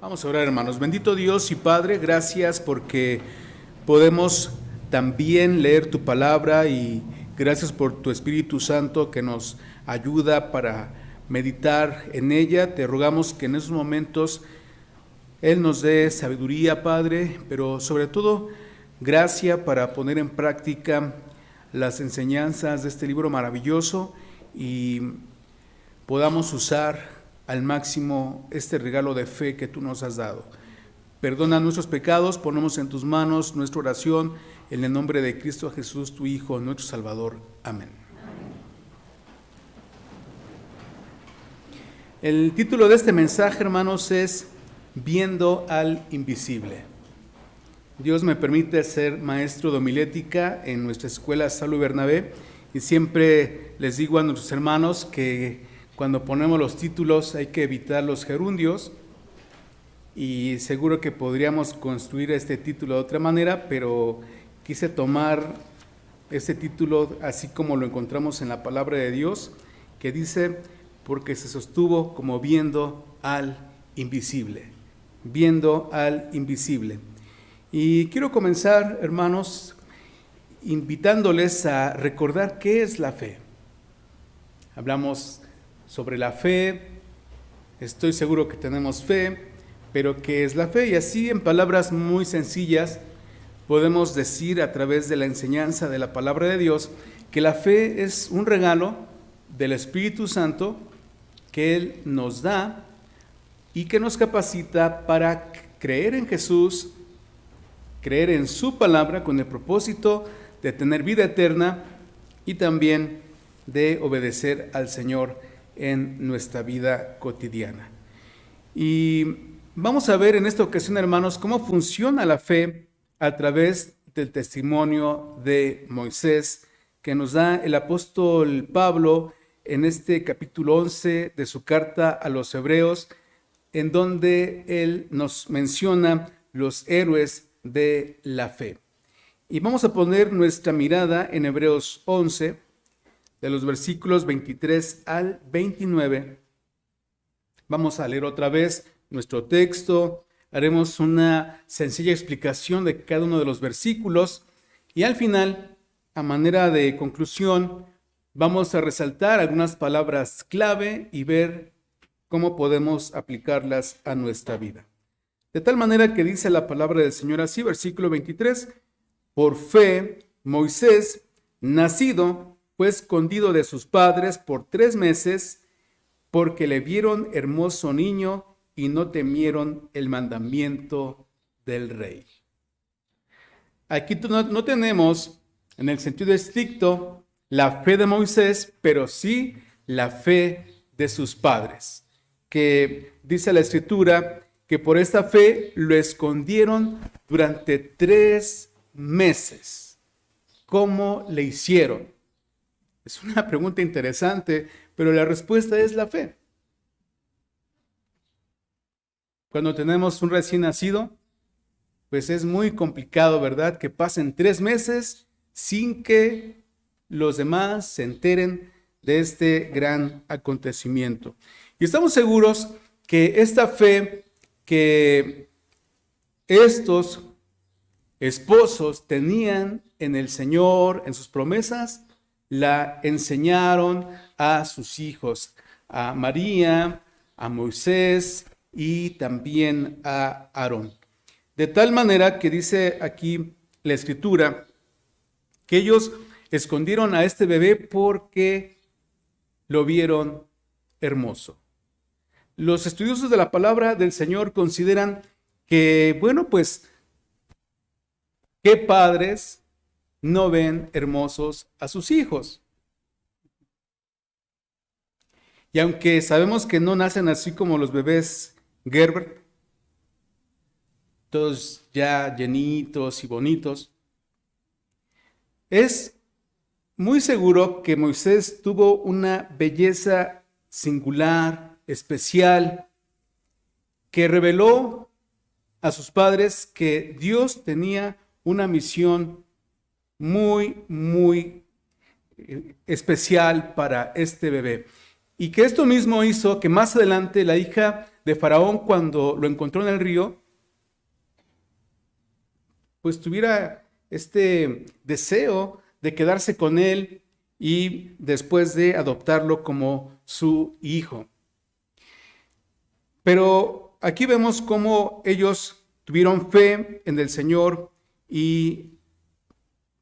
Vamos a orar, hermanos. Bendito Dios y Padre, gracias porque podemos también leer tu palabra y gracias por tu Espíritu Santo que nos ayuda para meditar en ella. Te rogamos que en esos momentos Él nos dé sabiduría, Padre, pero sobre todo gracia para poner en práctica las enseñanzas de este libro maravilloso y podamos usar al máximo este regalo de fe que tú nos has dado. Perdona nuestros pecados, ponemos en tus manos nuestra oración en el nombre de Cristo Jesús, tu Hijo, nuestro Salvador. Amén. El título de este mensaje, hermanos, es Viendo al Invisible. Dios me permite ser maestro de homilética en nuestra escuela Saulo y Bernabé y siempre les digo a nuestros hermanos que cuando ponemos los títulos hay que evitar los gerundios y seguro que podríamos construir este título de otra manera, pero quise tomar este título así como lo encontramos en la palabra de Dios, que dice, porque se sostuvo como viendo al invisible, viendo al invisible. Y quiero comenzar, hermanos, invitándoles a recordar qué es la fe. Hablamos sobre la fe, estoy seguro que tenemos fe, pero ¿qué es la fe? Y así en palabras muy sencillas podemos decir a través de la enseñanza de la palabra de Dios que la fe es un regalo del Espíritu Santo que Él nos da y que nos capacita para creer en Jesús, creer en su palabra con el propósito de tener vida eterna y también de obedecer al Señor en nuestra vida cotidiana. Y vamos a ver en esta ocasión, hermanos, cómo funciona la fe a través del testimonio de Moisés que nos da el apóstol Pablo en este capítulo 11 de su carta a los Hebreos, en donde él nos menciona los héroes de la fe. Y vamos a poner nuestra mirada en Hebreos 11, de los versículos 23 al 29. Vamos a leer otra vez nuestro texto, haremos una sencilla explicación de cada uno de los versículos y al final, a manera de conclusión, vamos a resaltar algunas palabras clave y ver cómo podemos aplicarlas a nuestra vida. De tal manera que dice la palabra del Señor así, versículo 23, por fe, Moisés, nacido, fue escondido de sus padres por 3 meses, porque le vieron hermoso niño y no temieron el mandamiento del rey. Aquí no tenemos, en el sentido estricto, la fe de Moisés, pero sí la fe de sus padres, que dice la Escritura que por esta fe lo escondieron durante 3 meses. ¿Cómo le hicieron? Es una pregunta interesante, pero la respuesta es la fe. Cuando tenemos un recién nacido, pues es muy complicado, ¿verdad? Que pasen 3 meses sin que los demás se enteren de este gran acontecimiento. Y estamos seguros que esta fe que estos esposos tenían en el Señor, en sus promesas, la enseñaron a sus hijos, a María, a Moisés y también a Aarón. De tal manera que dice aquí la Escritura que ellos escondieron a este bebé porque lo vieron hermoso. Los estudiosos de la palabra del Señor consideran que, bueno, pues, ¿qué padres no ven hermosos a sus hijos? Y aunque sabemos que no nacen así como los bebés Gerber, todos ya llenitos y bonitos, es muy seguro que Moisés tuvo una belleza singular, especial, que reveló a sus padres que Dios tenía una misión muy especial para este bebé. Y que esto mismo hizo que más adelante la hija de Faraón, cuando lo encontró en el río, pues tuviera este deseo de quedarse con él y después de adoptarlo como su hijo. Pero aquí vemos cómo ellos tuvieron fe en el Señor y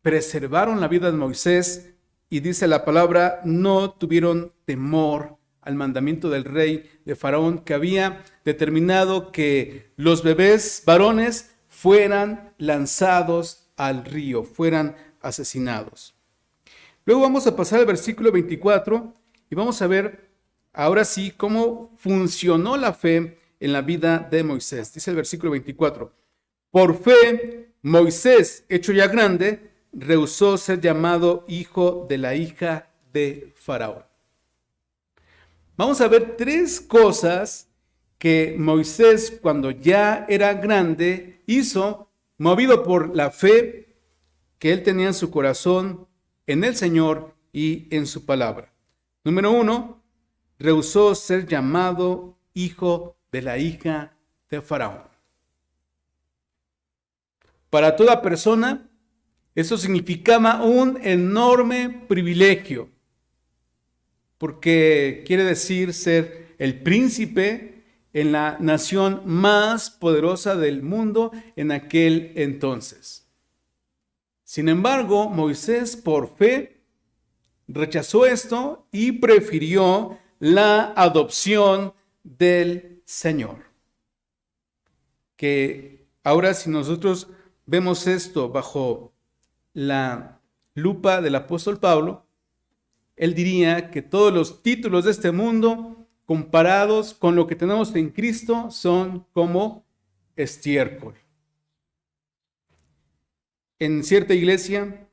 preservaron la vida de Moisés, y dice la palabra, no tuvieron temor al mandamiento del rey de Faraón, que había determinado que los bebés varones fueran lanzados al río, fueran asesinados. Luego vamos a pasar al versículo 24 y vamos a ver ahora sí cómo funcionó la fe en la vida de Moisés. Dice el versículo 24, por fe, Moisés, hecho ya grande, rehusó ser llamado hijo de la hija de Faraón. Vamos a ver tres cosas que Moisés, cuando ya era grande, hizo, movido por la fe que él tenía en su corazón, en el Señor y en su palabra. Número 1, rehusó ser llamado hijo de la hija de Faraón. Para toda persona, eso significaba un enorme privilegio, porque quiere decir ser el príncipe en la nación más poderosa del mundo en aquel entonces. Sin embargo, Moisés, por fe, rechazó esto y prefirió la adopción del Señor. Que ahora, si nosotros vemos esto bajo la lupa del apóstol Pablo, él diría que todos los títulos de este mundo, comparados con lo que tenemos en Cristo, son como estiércol. En cierta iglesia,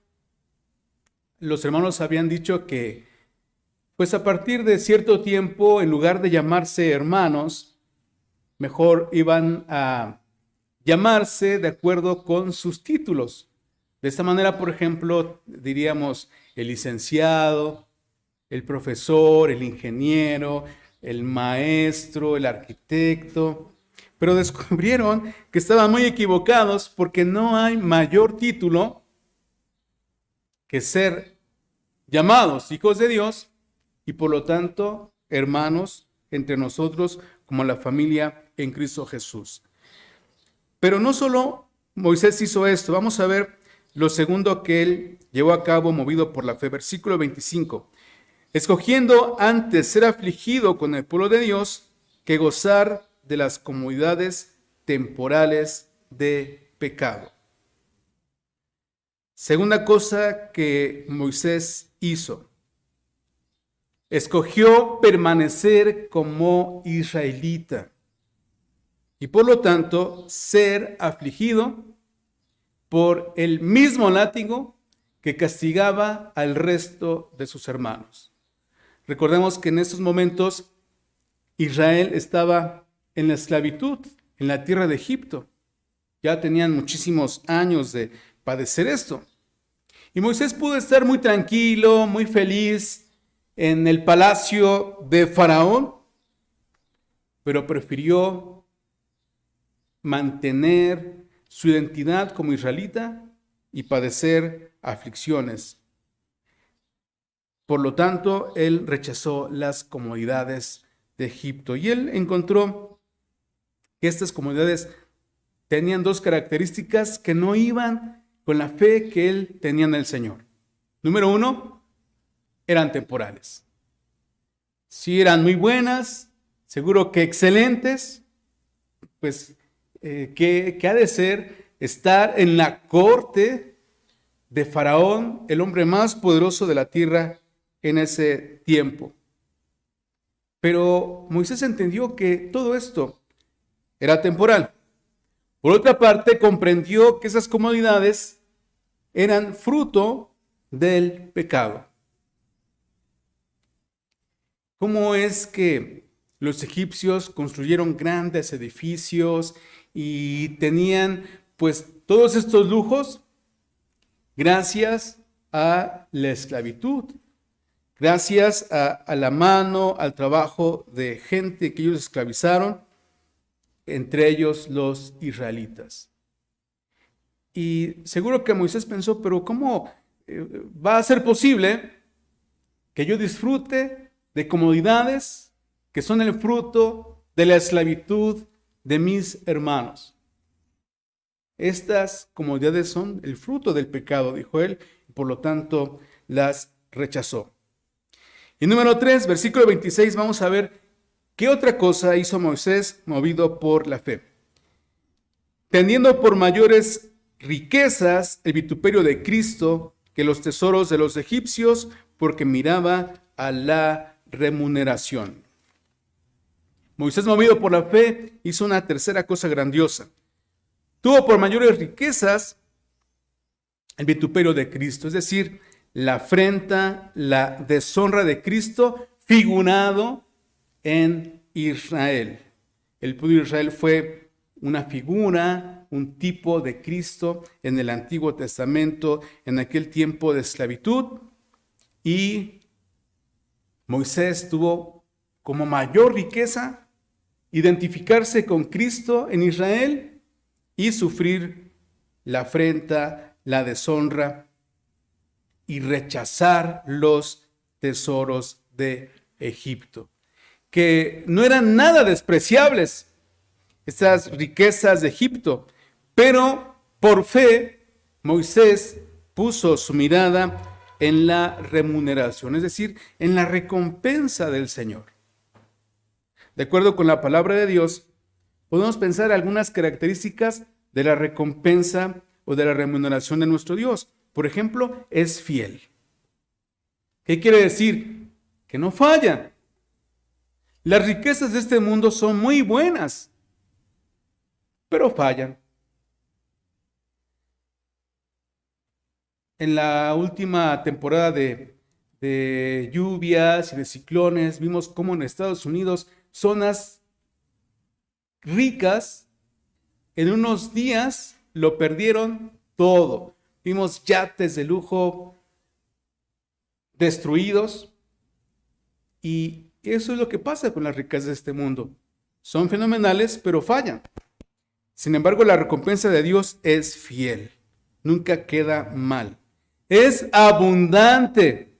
los hermanos habían dicho que, pues a partir de cierto tiempo, en lugar de llamarse hermanos, mejor iban a llamarse de acuerdo con sus títulos. De esta manera, por ejemplo, diríamos el licenciado, el profesor, el ingeniero, el maestro, el arquitecto. Pero descubrieron que estaban muy equivocados, porque no hay mayor título que ser llamados hijos de Dios y por lo tanto hermanos entre nosotros como la familia en Cristo Jesús. Pero no solo Moisés hizo esto, vamos a ver lo segundo que él llevó a cabo movido por la fe. Versículo 25. Escogiendo antes ser afligido con el pueblo de Dios que gozar de las comodidades temporales de pecado. Segunda cosa que Moisés hizo. Escogió permanecer como israelita y por lo tanto ser afligido por el mismo látigo que castigaba al resto de sus hermanos. Recordemos que en estos momentos Israel estaba en la esclavitud, en la tierra de Egipto. Ya tenían muchísimos años de padecer esto. Y Moisés pudo estar muy tranquilo, muy feliz en el palacio de Faraón, pero prefirió mantener su identidad como israelita y padecer aflicciones. Por lo tanto, él rechazó las comodidades de Egipto y él encontró que estas comodidades tenían dos características que no iban con la fe que él tenía en el Señor. Número 1, eran temporales. Sí, eran muy buenas, seguro que excelentes, pues que ha de ser estar en la corte de Faraón, el hombre más poderoso de la tierra en ese tiempo. Pero Moisés entendió que todo esto era temporal. Por otra parte, comprendió que esas comodidades eran fruto del pecado. ¿Cómo es que los egipcios construyeron grandes edificios y tenían pues todos estos lujos? Gracias a la esclavitud gracias a la mano, al trabajo de gente que ellos esclavizaron, entre ellos los israelitas. Y seguro que Moisés pensó, pero ¿cómo va a ser posible que yo disfrute de comodidades que son el fruto de la esclavitud de mis hermanos? Estas comodidades son el fruto del pecado, dijo él, y por lo tanto las rechazó. Y número 3, versículo 26, vamos a ver qué otra cosa hizo Moisés movido por la fe. Teniendo por mayores riquezas el vituperio de Cristo que los tesoros de los egipcios, porque miraba a la remuneración. Moisés, movido por la fe, hizo una tercera cosa grandiosa. Tuvo por mayores riquezas el vituperio de Cristo, es decir, la afrenta, la deshonra de Cristo figurado en Israel. El pueblo de Israel fue una figura, un tipo de Cristo en el Antiguo Testamento, en aquel tiempo de esclavitud, y Moisés tuvo como mayor riqueza identificarse con Cristo en Israel y sufrir la afrenta, la deshonra y rechazar los tesoros de Egipto, que no eran nada despreciables, estas riquezas de Egipto, pero por fe Moisés puso su mirada en la remuneración, es decir, en la recompensa del Señor. De acuerdo con la palabra de Dios, podemos pensar algunas características de la recompensa o de la remuneración de nuestro Dios. Por ejemplo, es fiel. ¿Qué quiere decir? Que no falla. Las riquezas de este mundo son muy buenas, pero fallan. En la última temporada de lluvias y de ciclones, vimos cómo en Estados Unidos zonas ricas en unos días lo perdieron todo. Vimos yates de lujo destruidos, y eso es lo que pasa con las riquezas de este mundo. Son fenomenales, pero fallan. Sin embargo, la recompensa de Dios es fiel, nunca queda mal. Es abundante,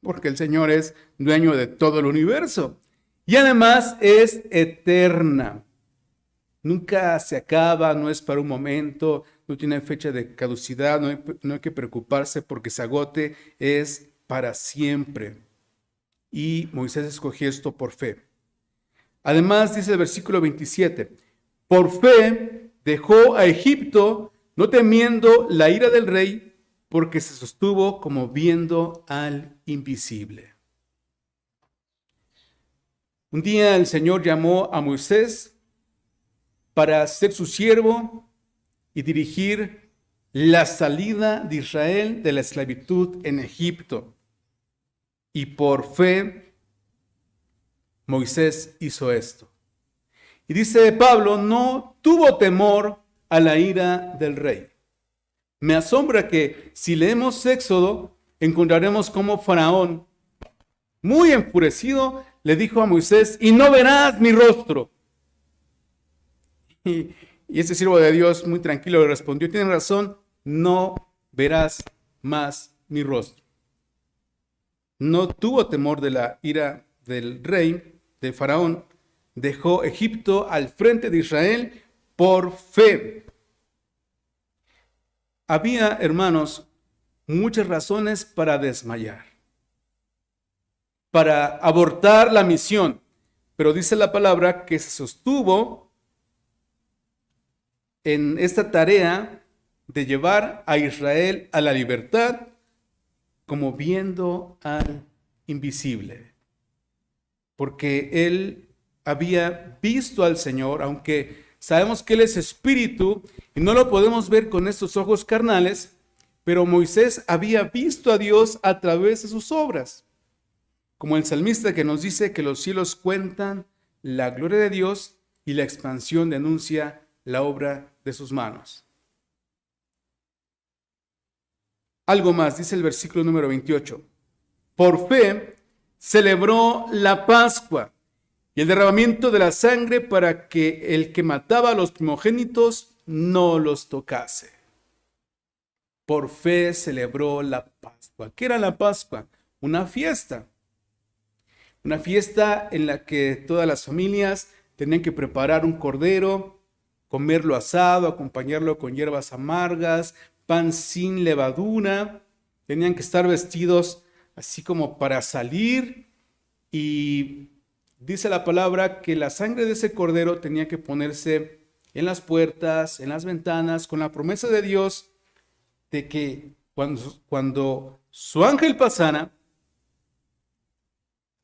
porque el Señor es dueño de todo el universo. Y además es eterna. Nunca se acaba, no es para un momento, no tiene fecha de caducidad, no hay que preocuparse porque se agote, es para siempre. Y Moisés escogió esto por fe. Además, dice el versículo 27, por fe dejó a Egipto, no temiendo la ira del rey, porque se sostuvo como viendo al invisible. Un día el Señor llamó a Moisés para ser su siervo y dirigir la salida de Israel de la esclavitud en Egipto. Y por fe, Moisés hizo esto. Y dice Pablo, no tuvo temor a la ira del rey. Me asombra que si leemos Éxodo, encontraremos cómo Faraón, muy enfurecido, le dijo a Moisés, y no verás mi rostro. Y este siervo de Dios muy tranquilo le respondió, tienes razón, no verás más mi rostro. No tuvo temor de la ira del rey, de Faraón, dejó Egipto al frente de Israel por fe. Había, hermanos, muchas razones para desmayar, para abortar la misión, pero dice la palabra que se sostuvo en esta tarea de llevar a Israel a la libertad, como viendo al invisible, porque él había visto al Señor, aunque sabemos que Él es espíritu y no lo podemos ver con estos ojos carnales, pero Moisés había visto a Dios a través de sus obras, como el salmista que nos dice que los cielos cuentan la gloria de Dios y la expansión denuncia la obra de sus manos. algo más, dice el versículo número 28. Por fe celebró la Pascua y el derramamiento de la sangre para que el que mataba a los primogénitos no los tocase. Por fe celebró la Pascua. ¿Qué era la Pascua? Una fiesta en la que todas las familias tenían que preparar un cordero, comerlo asado, acompañarlo con hierbas amargas, pan sin levadura. Tenían que estar vestidos así como para salir, y dice la palabra que la sangre de ese cordero tenía que ponerse en las puertas, en las ventanas, con la promesa de Dios de que cuando su ángel pasara,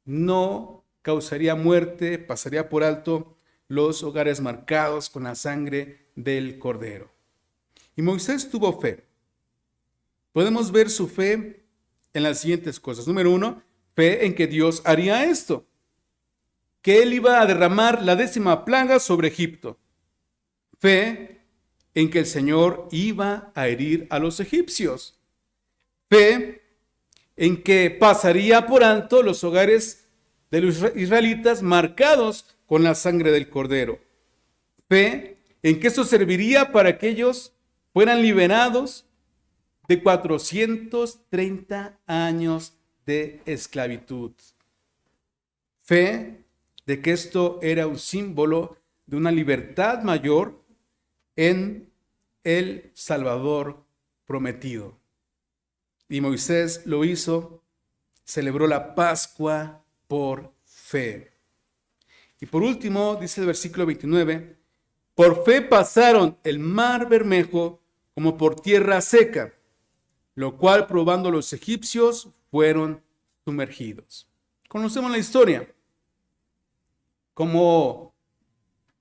no causaría muerte, pasaría por alto los hogares marcados con la sangre del cordero. Y Moisés tuvo fe. Podemos ver su fe en las siguientes cosas. Número 1, fe en que Dios haría esto, que él iba a derramar la 10ª plaga sobre Egipto. Fe en que el Señor iba a herir a los egipcios. Fe en que pasaría por alto los hogares de los israelitas marcados con la sangre del cordero. Fe en que esto serviría para que ellos fueran liberados de 430 años de esclavitud. Fe de que esto era un símbolo de una libertad mayor en el Salvador prometido. Y Moisés lo hizo, celebró la Pascua por fe. Y por último, dice el versículo 29, por fe pasaron el mar Bermejo como por tierra seca, lo cual probando los egipcios fueron sumergidos. Conocemos la historia, como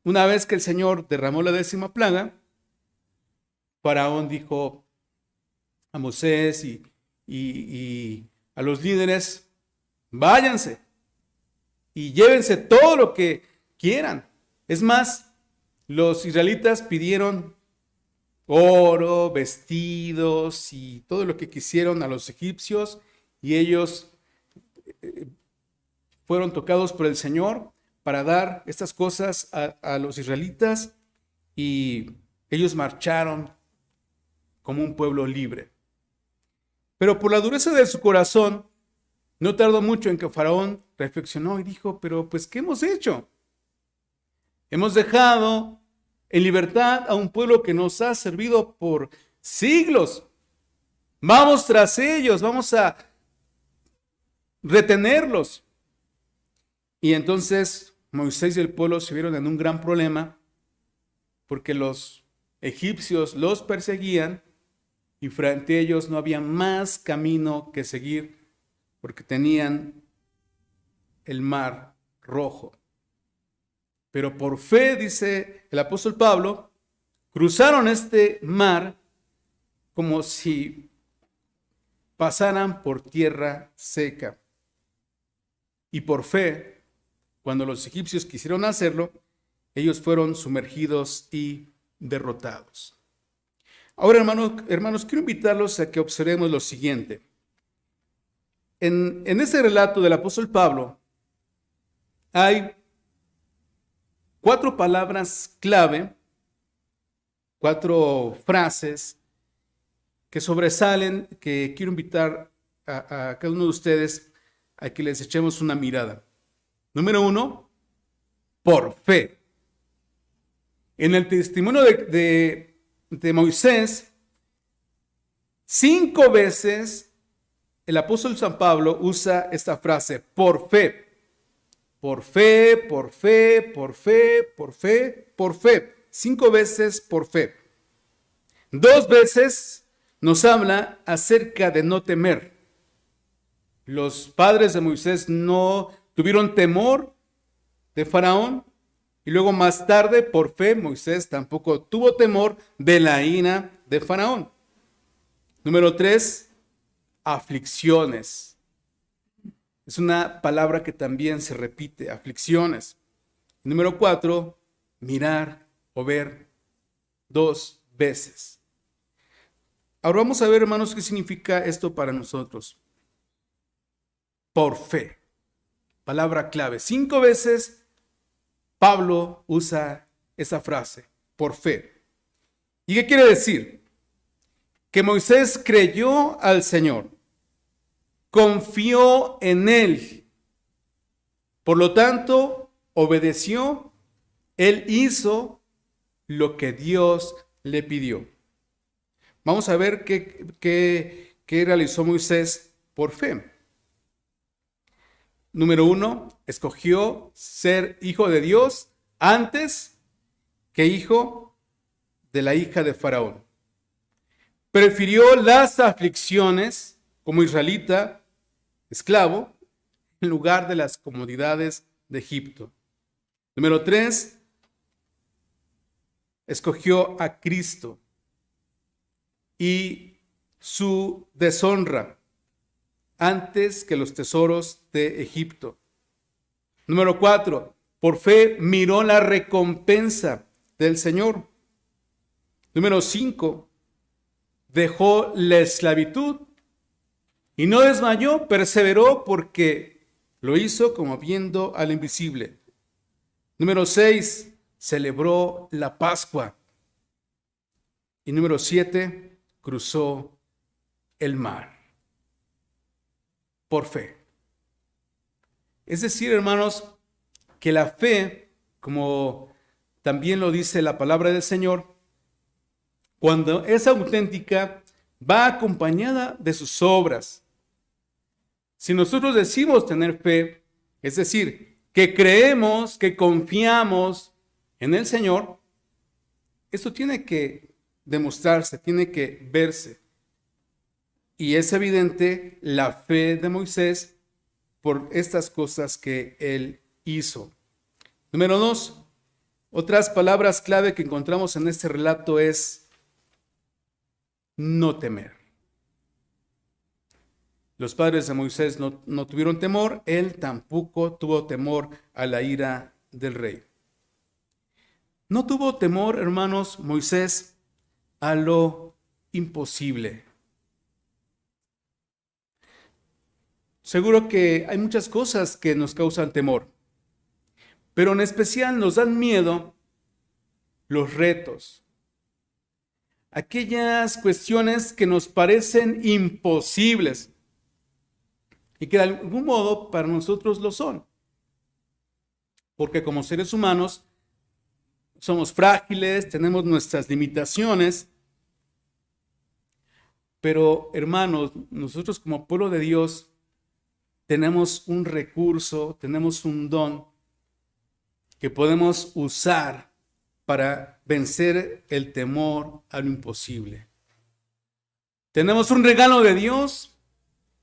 una vez que el Señor derramó la 10ª plaga, Faraón dijo a Moisés y a los líderes, váyanse y llévense todo lo que quieran. Es más, los israelitas pidieron oro, vestidos y todo lo que quisieron a los egipcios, y ellos fueron tocados por el Señor para dar estas cosas a los israelitas, y ellos marcharon como un pueblo libre. Pero por la dureza de su corazón, no tardó mucho en que Faraón reflexionó y dijo, pero pues, ¿qué hemos hecho? Hemos dejado en libertad a un pueblo que nos ha servido por siglos. Vamos tras ellos, vamos a retenerlos. Y entonces Moisés y el pueblo se vieron en un gran problema, porque los egipcios los perseguían y frente a ellos no había más camino que seguir, porque tenían el mar Rojo. Pero por fe, dice el apóstol Pablo, cruzaron este mar como si pasaran por tierra seca. Y por fe, cuando los egipcios quisieron hacerlo, ellos fueron sumergidos y derrotados. Ahora, hermanos, quiero invitarlos a que observemos lo siguiente. En este relato del apóstol Pablo hay 4 palabras clave, 4 frases que sobresalen, que quiero invitar a cada uno de ustedes a que les echemos una mirada. Número 1, por fe. En el testimonio de Moisés, 5 veces el apóstol San Pablo usa esta frase, por fe. Por fe, por fe, por fe, por fe, por fe. 5 veces por fe. 2 veces nos habla acerca de no temer. Los padres de Moisés no tuvieron temor de Faraón, y luego más tarde, por fe, Moisés tampoco tuvo temor de la ira de Faraón. Número 3, aflicciones. Es una palabra que también se repite, aflicciones. Número 4, mirar o ver 2 veces. Ahora vamos a ver, hermanos, qué significa esto para nosotros. Por fe. Palabra clave. 5 veces Pablo usa esa frase, por fe. ¿Y qué quiere decir? Que Moisés creyó al Señor, confió en Él, por lo tanto, obedeció, Él hizo lo que Dios le pidió. Vamos a ver qué realizó Moisés por fe. Número 1, escogió ser hijo de Dios antes que hijo de la hija de Faraón. Prefirió las aflicciones como israelita, esclavo, en lugar de las comodidades de Egipto. Número 3, escogió a Cristo y su deshonra antes que los tesoros de Egipto. Número 4, por fe miró la recompensa del Señor. Número 5, dejó la esclavitud y no desmayó, perseveró porque lo hizo como viendo al invisible. Número 6, celebró la Pascua. Y número 7, cruzó el mar. Por fe. Es decir, hermanos, que la fe, como también lo dice la palabra del Señor, cuando es auténtica, va acompañada de sus obras. Si nosotros decimos tener fe, es decir, que creemos, que confiamos en el Señor, esto tiene que demostrarse, tiene que verse. Y es evidente la fe de Moisés por estas cosas que él hizo. Número 2, otras palabras clave que encontramos en este relato es no temer. Los padres de Moisés no tuvieron temor, él tampoco tuvo temor a la ira del rey. No tuvo temor, hermanos, Moisés a lo imposible. Seguro que hay muchas cosas que nos causan temor, pero en especial nos dan miedo los retos, aquellas cuestiones que nos parecen imposibles y que de algún modo para nosotros lo son, porque como seres humanos somos frágiles, tenemos nuestras limitaciones, pero hermanos, nosotros como pueblo de Dios tenemos un recurso, tenemos un don que podemos usar para vencer el temor a lo imposible. Tenemos un regalo de Dios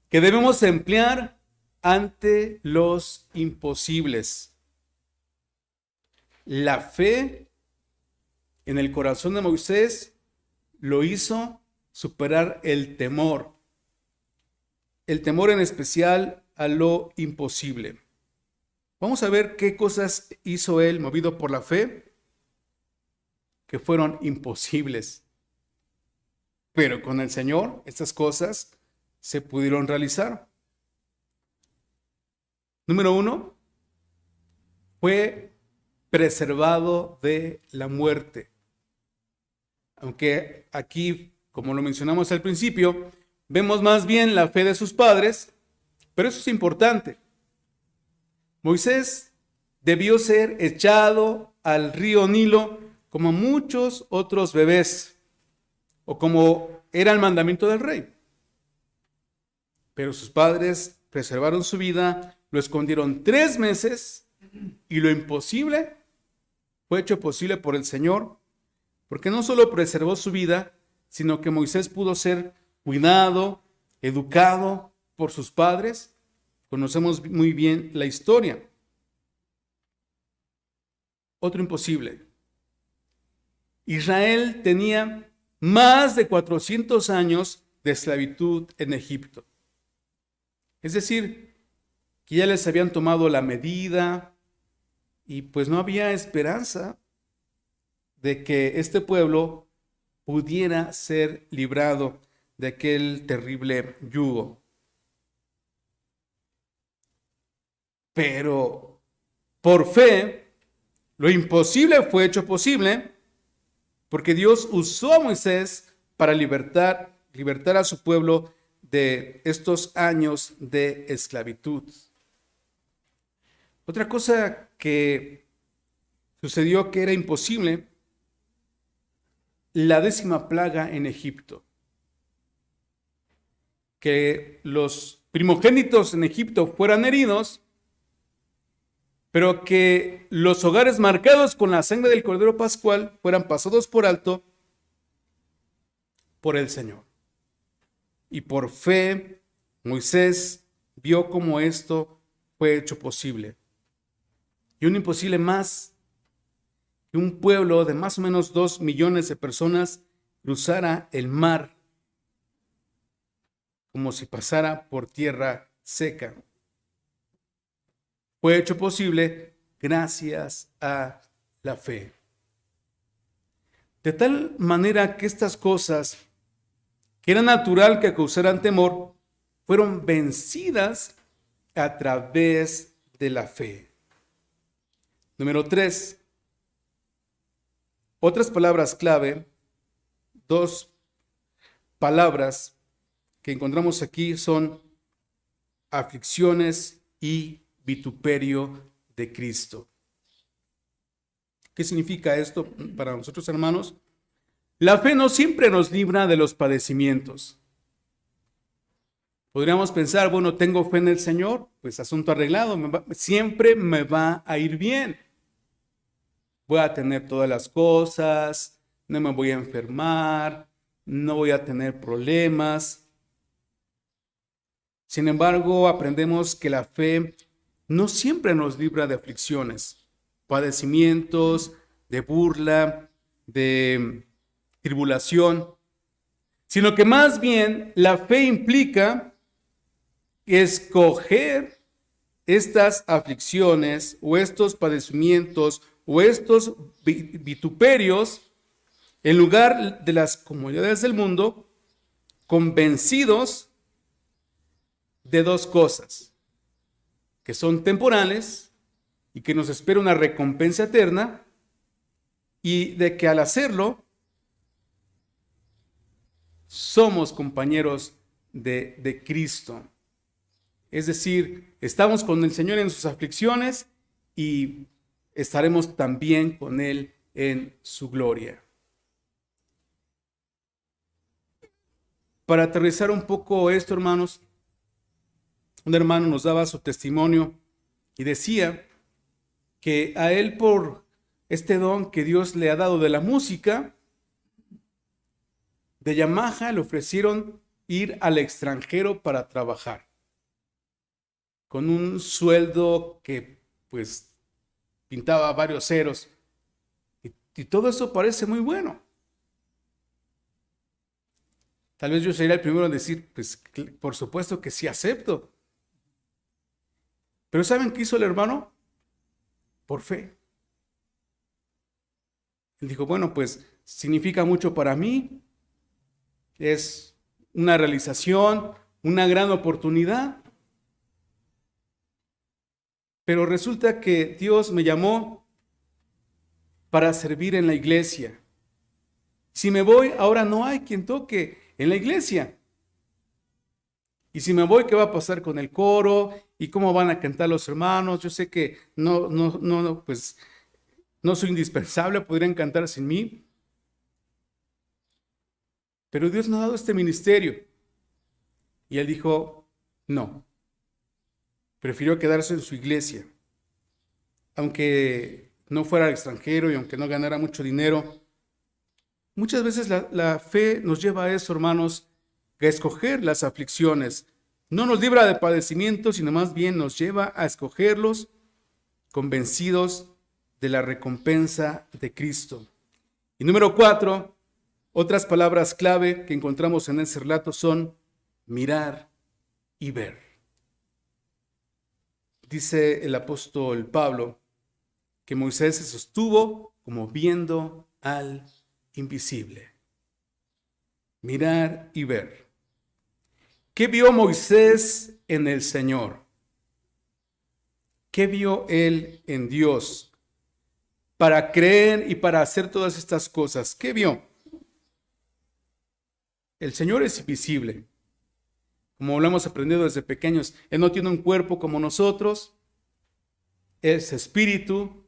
que debemos emplear ante los imposibles. La fe en el corazón de Moisés lo hizo superar el temor en especial a lo imposible. Vamos a ver qué cosas hizo él movido por la fe que fueron imposibles. Pero con el Señor estas cosas se pudieron realizar. Número 1, fue preservado de la muerte. Aunque aquí, como lo mencionamos al principio, vemos más bien la fe de sus padres, pero eso es importante. Moisés debió ser echado al río Nilo como muchos otros bebés, o como era el mandamiento del rey. Pero sus padres preservaron su vida, lo escondieron 3 meses, y lo imposible fue hecho posible por el Señor, porque no solo preservó su vida, sino que Moisés pudo ser cuidado, educado por sus padres. Conocemos muy bien la historia. Otro imposible. Israel tenía más de 400 años de esclavitud en Egipto. Es decir, que ya les habían tomado la medida y pues no había esperanza de que este pueblo pudiera ser librado de aquel terrible yugo. Pero por fe, lo imposible fue hecho posible, porque Dios usó a Moisés para libertar a su pueblo de estos años de esclavitud. Otra cosa que sucedió que era imposible, la 10ª plaga en Egipto. Que los primogénitos en Egipto fueran heridos, pero que los hogares marcados con la sangre del Cordero Pascual fueran pasados por alto por el Señor. Y por fe, Moisés vio cómo esto fue hecho posible. Y un imposible más, que un pueblo de más o menos 2 millones de personas cruzara el mar como si pasara por tierra seca. Fue hecho posible gracias a la fe. De tal manera que estas cosas, que era natural que causaran temor, fueron vencidas a través de la fe. Número 3. Otras palabras clave, 2 palabras que encontramos aquí son aflicciones y vituperio de Cristo. ¿Qué significa esto para nosotros, hermanos? La fe no siempre nos libra de los padecimientos. Podríamos pensar, bueno, tengo fe en el Señor, pues asunto arreglado, siempre me va a ir bien. Voy a tener todas las cosas, no me voy a enfermar, no voy a tener problemas. Sin embargo, aprendemos que la fe no siempre nos libra de aflicciones, padecimientos, de burla, de tribulación, sino que más bien la fe implica escoger estas aflicciones o estos padecimientos o estos vituperios en lugar de las comodidades del mundo, convencidos de 2 cosas, que son temporales y que nos espera una recompensa eterna, y de que al hacerlo somos compañeros de Cristo. Es decir, estamos con el Señor en sus aflicciones y estaremos también con Él en su gloria. Para aterrizar un poco esto, hermanos, un hermano nos daba su testimonio y decía que a él, por este don que Dios le ha dado de la música, de Yamaha le ofrecieron ir al extranjero para trabajar, con un sueldo que pues pintaba varios ceros, y todo eso parece muy bueno. Tal vez yo sería el primero en decir, pues por supuesto que sí acepto. Pero ¿saben qué hizo el hermano? Por fe. Él dijo, bueno, pues significa mucho para mí, es una realización, una gran oportunidad. Pero resulta que Dios me llamó para servir en la iglesia. Si me voy, ahora no hay quien toque en la iglesia. Y si me voy, ¿qué va a pasar con el coro? ¿Y cómo van a cantar los hermanos? Yo sé que pues no soy indispensable, podrían cantar sin mí. Pero Dios nos ha dado este ministerio. Y él dijo, no. Prefirió quedarse en su iglesia. Aunque no fuera al extranjero y aunque no ganara mucho dinero. Muchas veces la fe nos lleva a eso, hermanos, a escoger las aflicciones. No nos libra de padecimientos, sino más bien nos lleva a escogerlos convencidos de la recompensa de Cristo. Y número 4, otras palabras clave que encontramos en ese relato son mirar y ver. Dice el apóstol Pablo que Moisés se sostuvo como viendo al invisible. mirar y ver. ¿Qué vio Moisés en el Señor? ¿Qué vio él en Dios para creer y para hacer todas estas cosas? ¿Qué vio? El Señor es invisible, como lo hemos aprendido desde pequeños. Él no tiene un cuerpo como nosotros, es espíritu,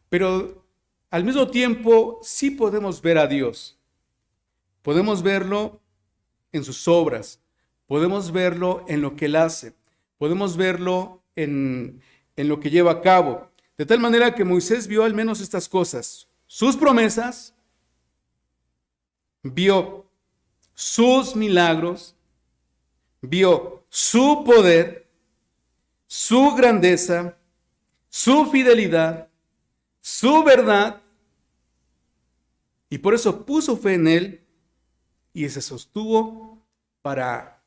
pero al mismo tiempo sí podemos ver a Dios. Podemos verlo en sus obras, podemos verlo en lo que Él hace, podemos verlo en lo que lleva a cabo. De tal manera que Moisés vio al menos estas cosas: sus promesas, vio sus milagros, vio su poder, su grandeza, su fidelidad, su verdad, y por eso puso fe en Él y se sostuvo para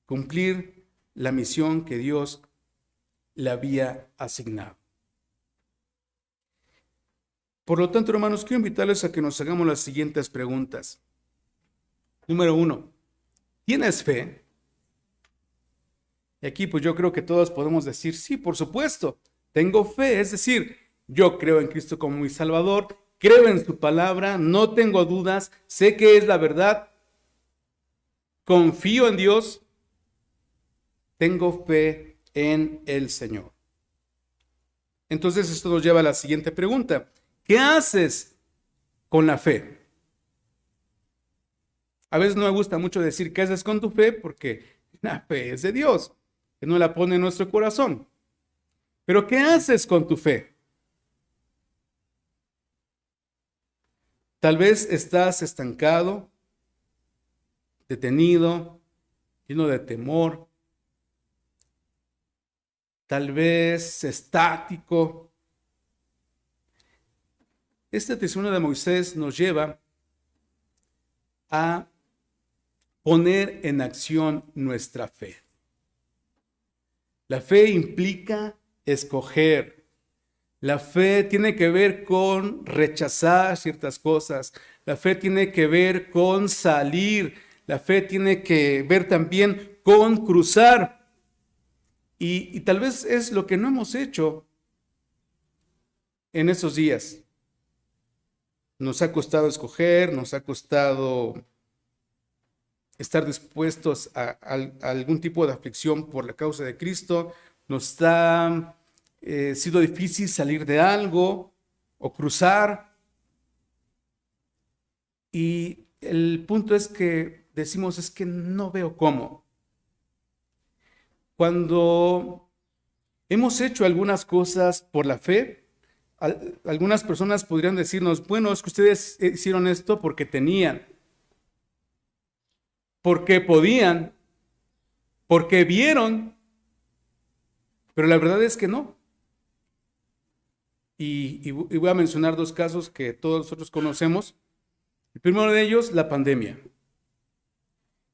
cumplir la misión que Dios le había asignado. Por lo tanto, hermanos, quiero invitarles a que nos hagamos las siguientes preguntas. Número 1, ¿tienes fe? Y aquí pues yo creo que todos podemos decir, sí, por supuesto, tengo fe, es decir, yo creo en Cristo como mi Salvador, creo en su palabra, no tengo dudas, sé que es la verdad, confío en Dios, tengo fe en el Señor. Entonces esto nos lleva a la siguiente pregunta: ¿qué haces con la fe? A veces no me gusta mucho decir qué haces con tu fe, porque la fe es de Dios, que no la pone en nuestro corazón. Pero ¿qué haces con tu fe? Tal vez estás estancado, detenido, lleno de temor, tal vez estático. Este testimonio de Moisés nos lleva a poner en acción nuestra fe. La fe implica escoger. La fe tiene que ver con rechazar ciertas cosas. La fe tiene que ver con salir. La fe tiene que ver también con cruzar. Y tal vez es lo que no hemos hecho en estos días. Nos ha costado escoger, nos ha costado estar dispuestos a algún tipo de aflicción por la causa de Cristo. Nos ha sido difícil salir de algo o cruzar. Y el punto es que decimos, es que no veo cómo. Cuando hemos hecho algunas cosas por la fe, algunas personas podrían decirnos, bueno, es que ustedes hicieron esto porque tenían, porque podían, porque vieron, pero la verdad es que no. Y voy a mencionar dos casos que todos nosotros conocemos. El primero de ellos, la pandemia.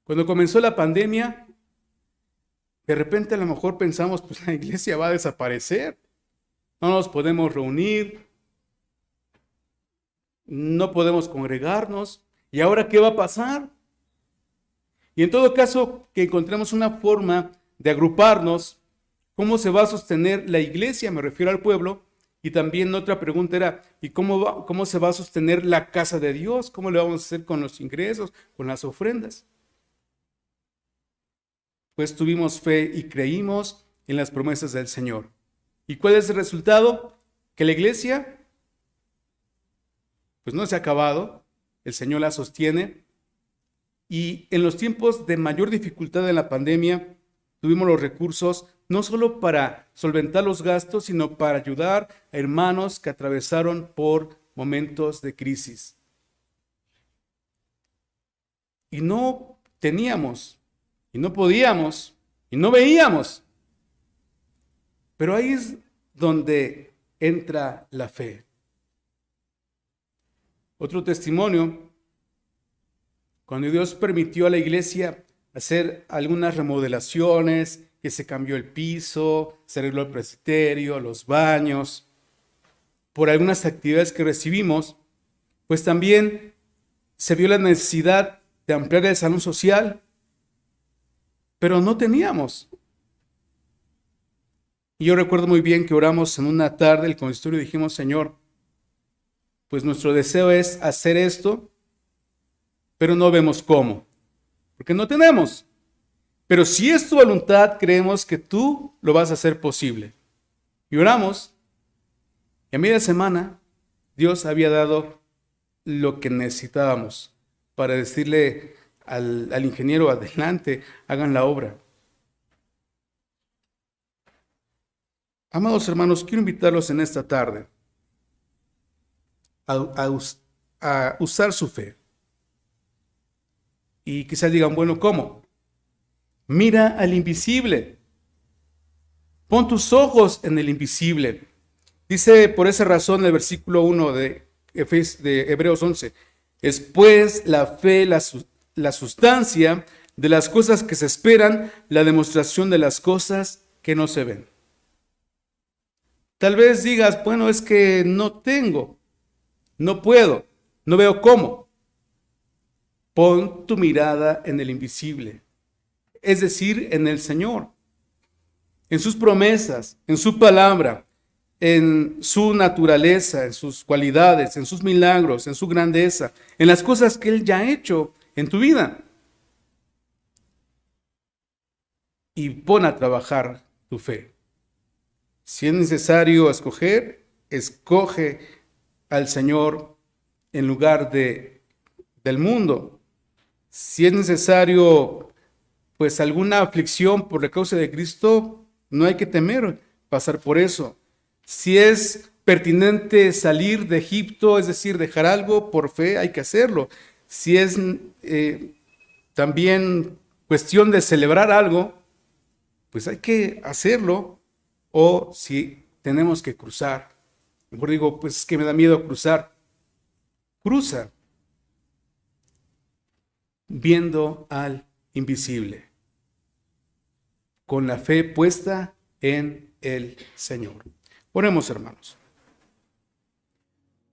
Cuando comenzó la pandemia, de repente a lo mejor pensamos, pues la iglesia va a desaparecer, no nos podemos reunir, no podemos congregarnos, ¿y ahora qué va a pasar? Y en todo caso, que encontremos una forma de agruparnos. ¿Cómo se va a sostener la iglesia? Me refiero al pueblo. Y también otra pregunta era, ¿y cómo se va a sostener la casa de Dios? ¿Cómo le vamos a hacer con los ingresos, con las ofrendas? Pues tuvimos fe y creímos en las promesas del Señor. ¿Y cuál es el resultado? Que la iglesia, pues no se ha acabado, el Señor la sostiene. Y en los tiempos de mayor dificultad de la pandemia, tuvimos los recursos no solo para solventar los gastos, sino para ayudar a hermanos que atravesaron por momentos de crisis. Y no teníamos, y no podíamos, y no veíamos. Pero ahí es donde entra la fe. Otro testimonio, cuando Dios permitió a la iglesia hacer algunas remodelaciones, que se cambió el piso, se arregló el presbiterio, los baños, por algunas actividades que recibimos, pues también se vio la necesidad de ampliar el salón social, pero no teníamos. Y yo recuerdo muy bien que oramos en una tarde el consistorio y dijimos, Señor, pues nuestro deseo es hacer esto, pero no vemos cómo, porque no tenemos. Pero si es tu voluntad, creemos que tú lo vas a hacer posible. Y oramos, y a media semana Dios había dado lo que necesitábamos para decirle al ingeniero, adelante, hagan la obra. Amados hermanos, quiero invitarlos en esta tarde a usar su fe. Y quizás digan, bueno, ¿cómo? Mira al invisible. Pon tus ojos en el invisible. Dice por esa razón el versículo 1 de Hebreos 11. Es pues la fe, la sustancia de las cosas que se esperan, la demostración de las cosas que no se ven. Tal vez digas, bueno, es que no tengo, no puedo, no veo cómo. Pon tu mirada en el invisible, es decir, en el Señor, en sus promesas, en su palabra, en su naturaleza, en sus cualidades, en sus milagros, en su grandeza, en las cosas que Él ya ha hecho en tu vida. Y pon a trabajar tu fe. Si es necesario escoger, escoge al Señor en lugar del mundo. Si es necesario, pues alguna aflicción por la causa de Cristo, no hay que temer pasar por eso. Si es pertinente salir de Egipto, es decir, dejar algo por fe, hay que hacerlo. Si es también cuestión de celebrar algo, pues hay que hacerlo. O si tenemos que cruzar, mejor digo, pues es que me da miedo cruzar. Cruza viendo al invisible, con la fe puesta en el Señor. Oremos, hermanos.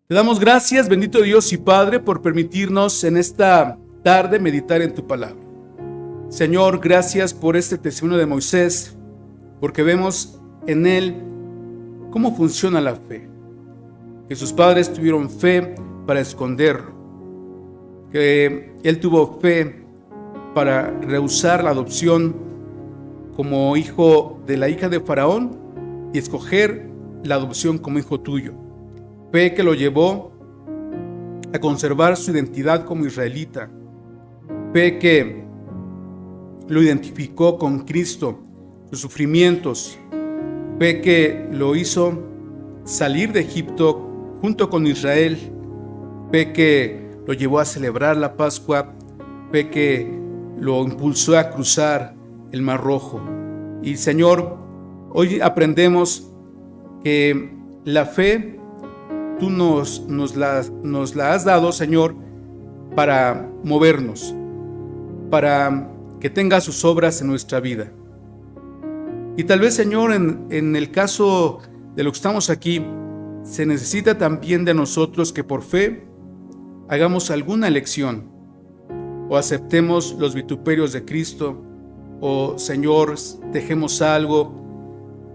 Te damos gracias, bendito Dios y Padre, por permitirnos en esta tarde meditar en tu palabra. Señor, gracias por este testimonio de Moisés, porque vemos en él cómo funciona la fe. Que sus padres tuvieron fe para esconderlo, que él tuvo fe para rehusar la adopción como hijo de la hija de Faraón y escoger la adopción como hijo tuyo. Fe que lo llevó a conservar su identidad como israelita. Fe que lo identificó con Cristo, sus sufrimientos. Fe que lo hizo salir de Egipto junto con Israel. Fe que lo llevó a celebrar la Pascua. Fe que lo impulsó a cruzar el Mar Rojo. Y Señor, hoy aprendemos que la fe tú nos la has dado, Señor, para movernos, para que tenga sus obras en nuestra vida. Y tal vez, Señor, en el caso de lo que estamos aquí, se necesita también de nosotros que por fe hagamos alguna elección, o aceptemos los vituperios de Cristo, o, Señor, dejemos algo,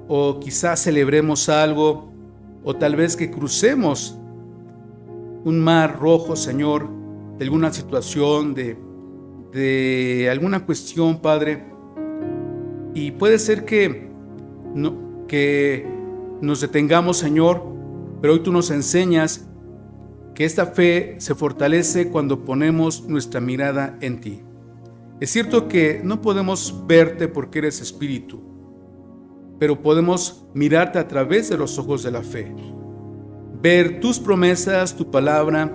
o quizás celebremos algo, o tal vez que crucemos un mar rojo, Señor, de alguna situación, de alguna cuestión, Padre. Y puede ser que nos detengamos, Señor, pero hoy tú nos enseñas que esta fe se fortalece cuando ponemos nuestra mirada en ti. Es cierto que no podemos verte porque eres espíritu, pero podemos mirarte a través de los ojos de la fe, ver tus promesas, tu palabra,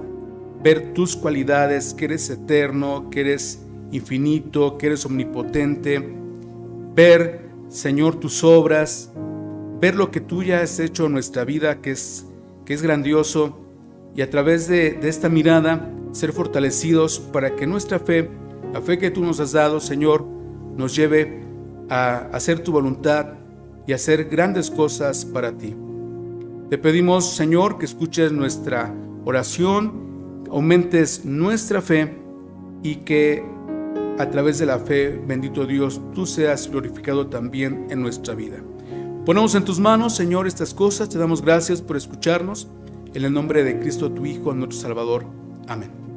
ver tus cualidades, que eres eterno, que eres infinito, que eres omnipotente, ver, Señor, tus obras, ver lo que tú ya has hecho en nuestra vida, que es grandioso, y a través de esta mirada ser fortalecidos para que nuestra fe, la fe que tú nos has dado, Señor, nos lleve a hacer tu voluntad y hacer grandes cosas para ti. Te pedimos, Señor, que escuches nuestra oración, aumentes nuestra fe y que a través de la fe, bendito Dios, tú seas glorificado también en nuestra vida. Ponemos en tus manos, Señor, estas cosas. Te damos gracias por escucharnos. En el nombre de Cristo, tu Hijo, nuestro Salvador. Amén.